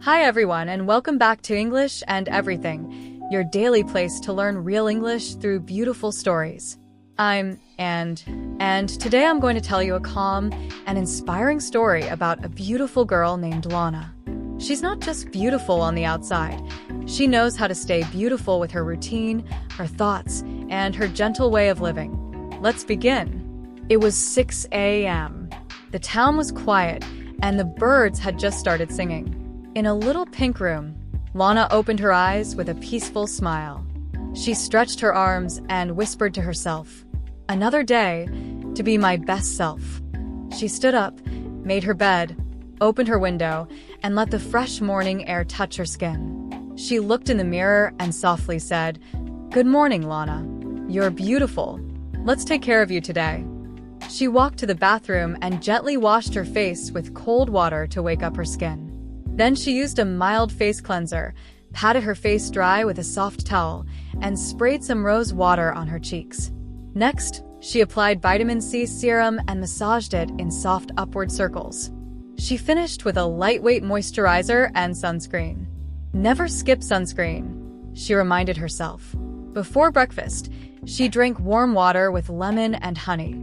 Hi everyone, and welcome back to English and Everything, your daily place to learn real English through beautiful stories. And today I'm going to tell you a calm and inspiring story about a beautiful girl named Lana. She's not just beautiful on the outside. She knows how to stay beautiful with her routine, her thoughts, and her gentle way of living. Let's begin. It was 6 a.m. The town was quiet, and the birds had just started singing. In a little pink room, Lana opened her eyes with a peaceful smile. She stretched her arms and whispered to herself, "Another day to be my best self." She stood up, made her bed, opened her window, and let the fresh morning air touch her skin. She looked in the mirror and softly said, "Good morning, Lana. You're beautiful. Let's take care of you today." She walked to the bathroom and gently washed her face with cold water to wake up her skin. Then she used a mild face cleanser, patted her face dry with a soft towel, and sprayed some rose water on her cheeks. Next, she applied vitamin C serum and massaged it in soft upward circles. She finished with a lightweight moisturizer and sunscreen. Never skip sunscreen, she reminded herself. Before breakfast, she drank warm water with lemon and honey.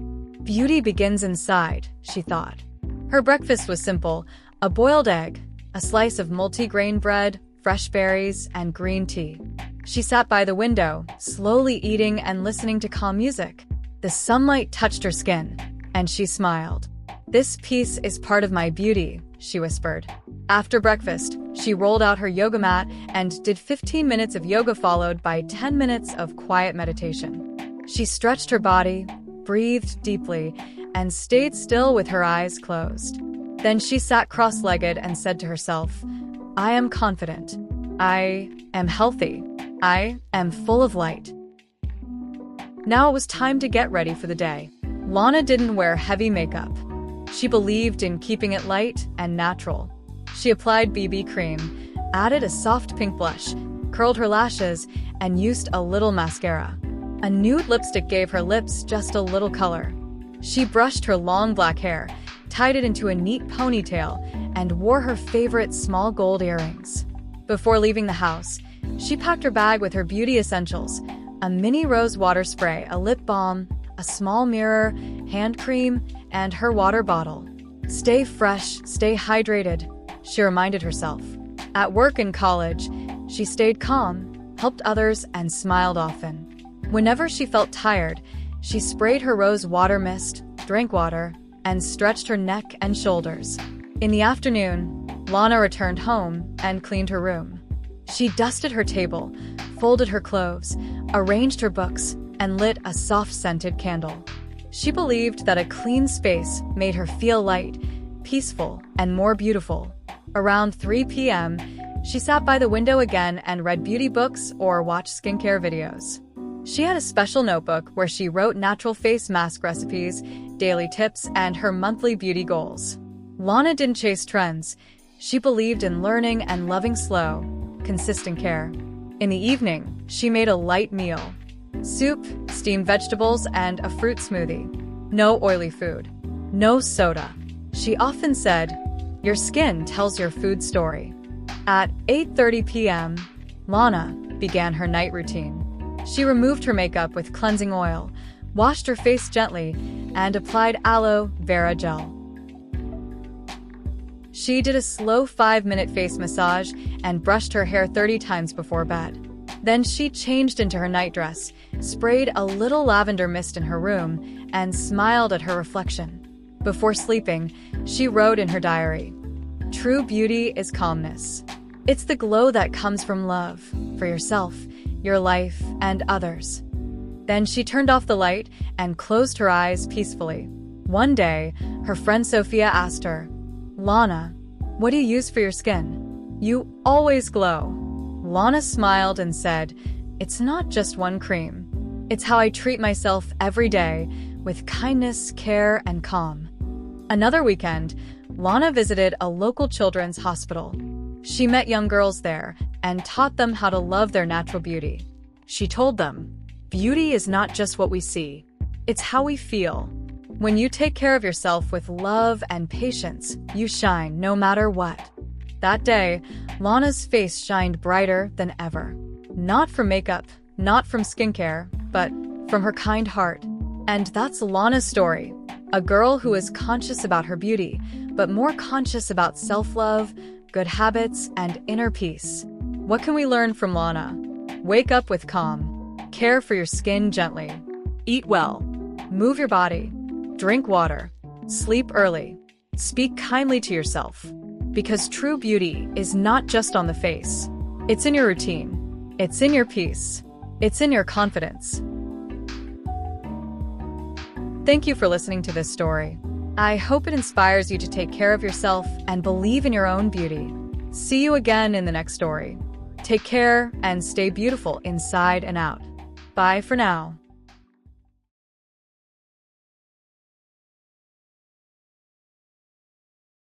Beauty begins inside, she thought. Her breakfast was simple: a boiled egg, a slice of multi-grain bread, fresh berries, and green tea. She sat by the window, slowly eating and listening to calm music. The sunlight touched her skin, and she smiled. "This peace is part of my beauty," she whispered. After breakfast, she rolled out her yoga mat and did 15 minutes of yoga followed by 10 minutes of quiet meditation. She stretched her body, breathed deeply, and stayed still with her eyes closed. Then she sat cross-legged and said to herself, "I am confident. I am healthy. I am full of light." Now it was time to get ready for the day. Lana didn't wear heavy makeup. She believed in keeping it light and natural. She applied BB cream, added a soft pink blush, curled her lashes, and used a little mascara. A nude lipstick gave her lips just a little color. She brushed her long black hair, tied it into a neat ponytail, and wore her favorite small gold earrings. Before leaving the house, she packed her bag with her beauty essentials: a mini rose water spray, a lip balm, a small mirror, hand cream, and her water bottle. "Stay fresh, stay hydrated," she reminded herself. At work and college, she stayed calm, helped others, and smiled often. Whenever she felt tired, she sprayed her rose water mist, drank water, and stretched her neck and shoulders. In the afternoon, Lana returned home and cleaned her room. She dusted her table, folded her clothes, arranged her books, and lit a soft-scented candle. She believed that a clean space made her feel light, peaceful, and more beautiful. Around 3 p.m., she sat by the window again and read beauty books or watched skincare videos. She had a special notebook where she wrote natural face mask recipes, daily tips, and her monthly beauty goals. Lana didn't chase trends. She believed in learning and loving slow, consistent care. In the evening, she made a light meal: soup, steamed vegetables, and a fruit smoothie. No oily food. No soda. She often said, "Your skin tells your food story." At 8:30 p.m., Lana began her night routine. She removed her makeup with cleansing oil, washed her face gently, and applied aloe vera gel. She did a slow 5-minute face massage and brushed her hair 30 times before bed. Then she changed into her nightdress, sprayed a little lavender mist in her room, and smiled at her reflection. Before sleeping, she wrote in her diary, "True beauty is calmness. It's the glow that comes from love for yourself, your life, and others." Then she turned off the light and closed her eyes peacefully. One day, her friend Sophia asked her, "Lana, what do you use for your skin? You always glow." Lana smiled and said, "It's not just one cream. It's how I treat myself every day with kindness, care, and calm." Another weekend, Lana visited a local children's hospital. She met young girls there and taught them how to love their natural beauty. She told them, "Beauty is not just what we see. It's how we feel. When you take care of yourself with love and patience, you shine no matter what." That day, Lana's face shined brighter than ever. Not from makeup, not from skincare, but from her kind heart. And that's Lana's story. A girl who is conscious about her beauty, but more conscious about self-love, good habits, and inner peace. What can we learn from Lana? Wake up with calm. Care for your skin gently. Eat well. Move your body. Drink water. Sleep early. Speak kindly to yourself. Because true beauty is not just on the face. It's in your routine. It's in your peace. It's in your confidence. Thank you for listening to this story. I hope it inspires you to take care of yourself and believe in your own beauty. See you again in the next story. Take care and stay beautiful inside and out. Bye for now.